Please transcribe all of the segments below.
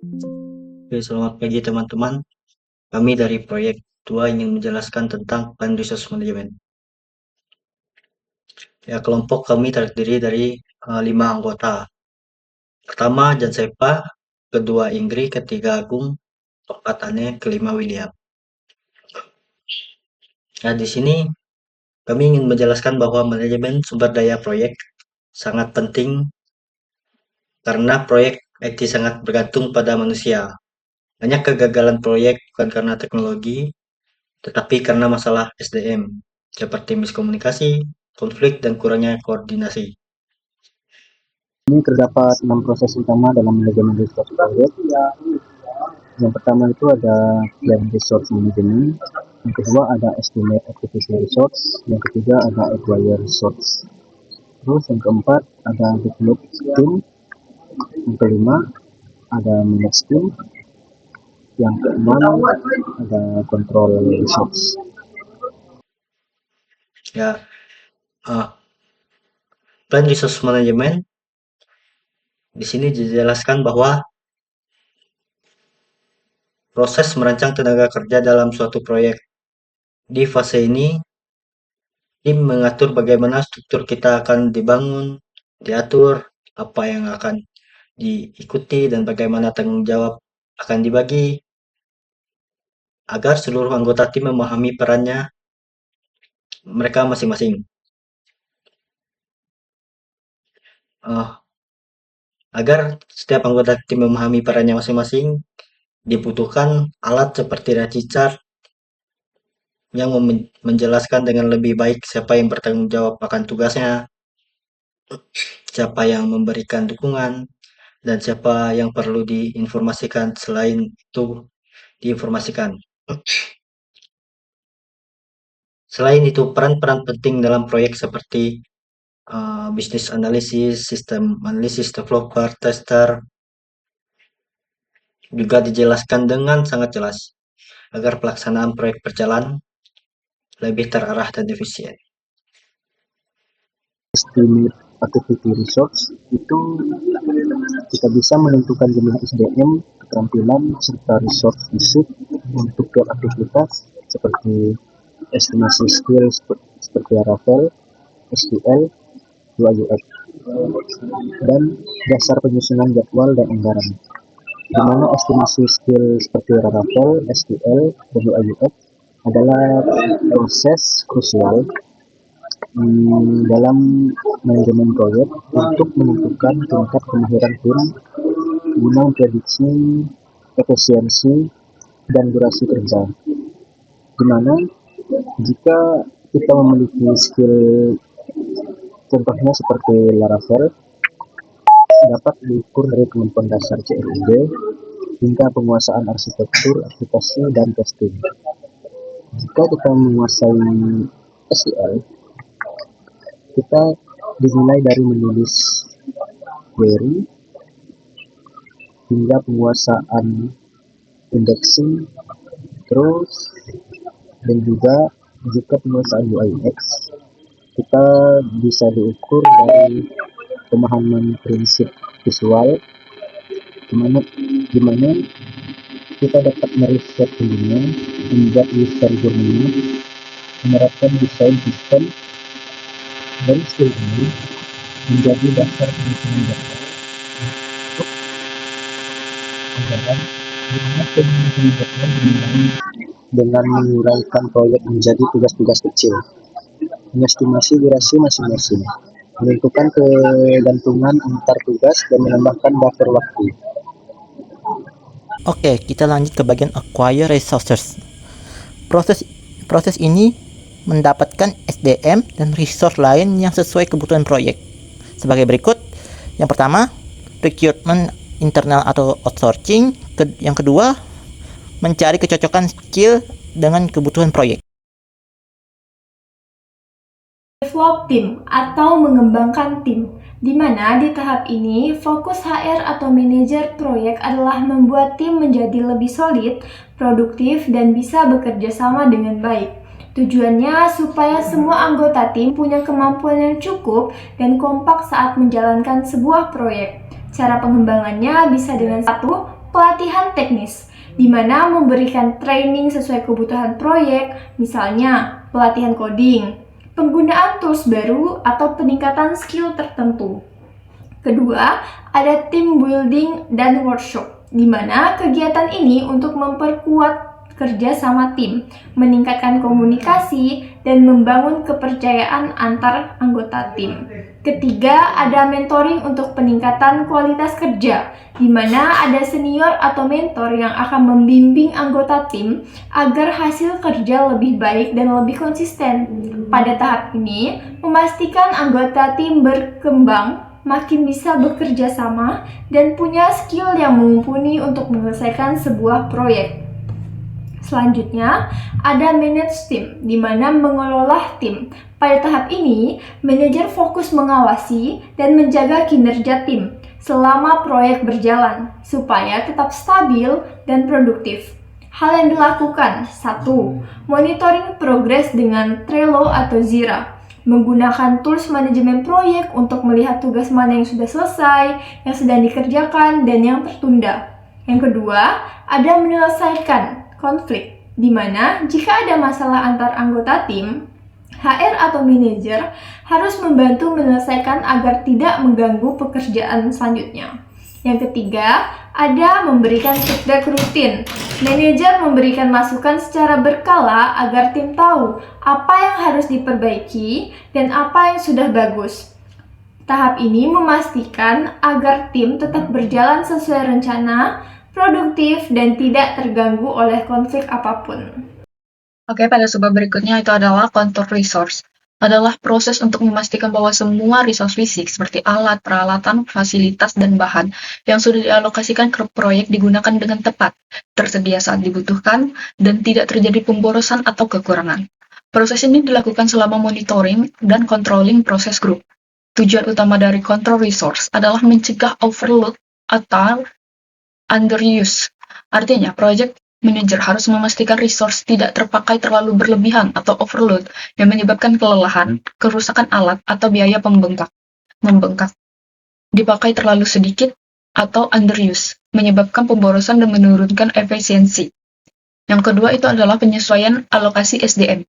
Oke, selamat pagi teman-teman. Kami dari proyek 2 ingin menjelaskan tentang Plan Resource Management. Ya, kelompok kami terdiri dari 5 anggota. Pertama, Jan Sepa, kedua Inggris, ketiga Agung, keempat Ane, kelima William. Nah, di sini kami ingin menjelaskan bahwa manajemen sumber daya proyek sangat penting karena proyek IT sangat bergantung pada manusia. Banyak kegagalan proyek bukan karena teknologi, tetapi karena masalah SDM, seperti miskomunikasi, konflik, dan kurangnya koordinasi. Ini terdapat 6 proses utama dalam manajemen resource project. Yang pertama itu ada plan resource management. Yang kedua ada estimate activity resource. Yang ketiga ada acquire resource. Terus yang keempat ada develop team. Yang kelima ada manage team. Yang keenam ada control resource. Ya, plan resource management di sini dijelaskan bahwa proses merancang tenaga kerja dalam suatu proyek. Di fase ini, tim mengatur bagaimana struktur kita akan dibangun, diatur, apa yang akan diikuti, dan bagaimana tanggung jawab akan dibagi, agar seluruh anggota tim memahami perannya mereka masing-masing. Agar setiap anggota tim memahami perannya masing-masing, dibutuhkan alat seperti Chart yang menjelaskan dengan lebih baik siapa yang bertanggung jawab akan tugasnya, siapa yang memberikan dukungan, dan siapa yang perlu diinformasikan selain itu diinformasikan. Selain itu, peran-peran penting dalam proyek seperti business analysis, system analysis, developer, tester, juga dijelaskan dengan sangat jelas agar pelaksanaan proyek berjalan lebih terarah dan efisien. Estimate activity resource itu kita bisa menentukan jumlah SDM, keterampilan, serta resource fisik untuk tiap aktivitas seperti estimasi skill seperti Laravel, SQL, UI UX, dan dasar penyusunan jadwal dan anggaran. Di mana estimasi skill seperti Laravel, SQL, dan UI UX adalah proses krusial dalam manajemen proyek untuk menentukan tingkat kemahiran tim guna memprediksi efisiensi dan durasi kerja. Di mana jika kita memiliki skill contohnya seperti Laravel dapat diukur dari kemampuan dasar CRUD hingga penguasaan arsitektur, aplikasi, dan testing. Jika kita menguasai SQL, kita dimulai dari menulis query hingga penguasaan indexing, terus dan juga jika penguasaan UI UX kita bisa diukur dari pemahaman prinsip visual dimana kita dapat meriset dulunya, membuat user journey, menerapkan desain sistem, dan skill ini menjadi dasar penyusunan jadwal untuk anggaran dimana penyusunan jadwal dimulai dengan menguraikan proyek menjadi tugas-tugas kecil, mengestimasi durasi masing-masing, menentukan kegantungan antar tugas, dan menambahkan buffer waktu. Oke, kita lanjut ke bagian acquire resources. Proses ini mendapatkan SDM dan resource lain yang sesuai kebutuhan proyek. Sebagai berikut, yang pertama, recruitment internal atau outsourcing. Yang kedua, mencari kecocokan skill dengan kebutuhan proyek. Develop tim atau mengembangkan tim, di mana di tahap ini fokus HR atau manajer proyek adalah membuat tim menjadi lebih solid, produktif, dan bisa bekerja sama dengan baik. Tujuannya supaya semua anggota tim punya kemampuan yang cukup dan kompak saat menjalankan sebuah proyek. Cara pengembangannya bisa dengan 1. pelatihan teknis, di mana memberikan training sesuai kebutuhan proyek, misalnya pelatihan coding, penggunaan tools baru, atau peningkatan skill tertentu. Kedua, ada team building dan workshop, di mana kegiatan ini untuk memperkuat kerja sama tim, meningkatkan komunikasi, dan membangun kepercayaan antar anggota tim. Ketiga, ada mentoring untuk peningkatan kualitas kerja, di mana ada senior atau mentor yang akan membimbing anggota tim agar hasil kerja lebih baik dan lebih konsisten. Pada tahap ini, memastikan anggota tim berkembang, makin bisa bekerja sama, dan punya skill yang mumpuni untuk menyelesaikan sebuah proyek. Selanjutnya, ada manage team, di mana mengelola tim. Pada tahap ini, manajer fokus mengawasi dan menjaga kinerja tim selama proyek berjalan, supaya tetap stabil dan produktif. Hal yang dilakukan, 1. Monitoring progres dengan Trello atau Jira. Menggunakan tools manajemen proyek untuk melihat tugas mana yang sudah selesai, yang sedang dikerjakan, dan yang tertunda. Yang kedua, ada menyelesaikan konflik, di mana jika ada masalah antar anggota tim, HR atau manajer harus membantu menyelesaikan agar tidak mengganggu pekerjaan selanjutnya. Yang ketiga, ada memberikan feedback rutin. Manajer memberikan masukan secara berkala agar tim tahu apa yang harus diperbaiki dan apa yang sudah bagus. Tahap ini memastikan agar tim tetap berjalan sesuai rencana, produktif, dan tidak terganggu oleh konflik apapun. Oke, pada subbab berikutnya itu adalah control resource. Adalah proses untuk memastikan bahwa semua resource fisik seperti alat, peralatan, fasilitas, dan bahan yang sudah dialokasikan ke proyek digunakan dengan tepat, tersedia saat dibutuhkan, dan tidak terjadi pemborosan atau kekurangan. Proses ini dilakukan selama monitoring dan controlling proses grup. Tujuan utama dari control resource adalah mencegah overload atau underuse. Artinya, project manager harus memastikan resource tidak terpakai terlalu berlebihan atau overload yang menyebabkan kelelahan, kerusakan alat, atau biaya membengkak. Dipakai terlalu sedikit atau underuse, menyebabkan pemborosan dan menurunkan efisiensi. Yang kedua itu adalah penyesuaian alokasi SDM.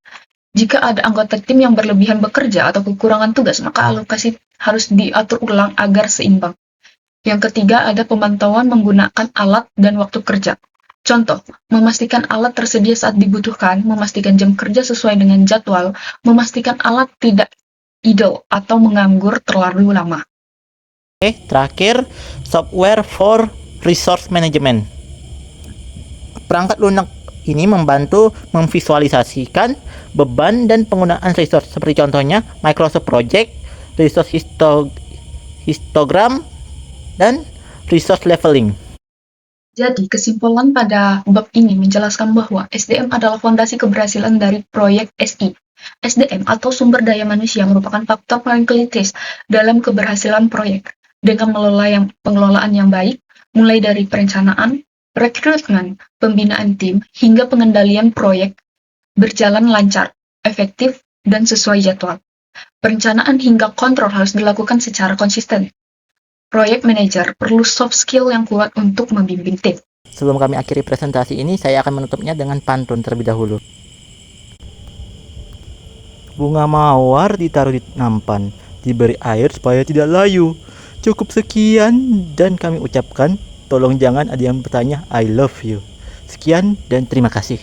Jika ada anggota tim yang berlebihan bekerja atau kekurangan tugas, maka alokasi harus diatur ulang agar seimbang. Yang ketiga ada pemantauan menggunakan alat dan waktu kerja. Contoh, memastikan alat tersedia saat dibutuhkan, memastikan jam kerja sesuai dengan jadwal, memastikan alat tidak idle atau menganggur terlalu lama. Oke, terakhir, software for resource management. Perangkat lunak ini membantu memvisualisasikan beban dan penggunaan resource, seperti contohnya Microsoft Project, resource histogram, dan resource leveling. Jadi, kesimpulan pada bab ini menjelaskan bahwa SDM adalah fondasi keberhasilan dari proyek SI. SDM atau sumber daya manusia merupakan faktor paling kritis dalam keberhasilan proyek. Dengan pengelolaan yang baik, mulai dari perencanaan, rekrutmen, pembinaan tim, hingga pengendalian proyek berjalan lancar, efektif, dan sesuai jadwal. Perencanaan hingga kontrol harus dilakukan secara konsisten. Project manager perlu soft skill yang kuat untuk membimbing tim. Sebelum kami akhiri presentasi ini, saya akan menutupnya dengan pantun terlebih dahulu. Bunga mawar ditaruh di nampan, diberi air supaya tidak layu. Cukup sekian dan kami ucapkan, tolong jangan ada yang bertanya I love you. Sekian dan terima kasih.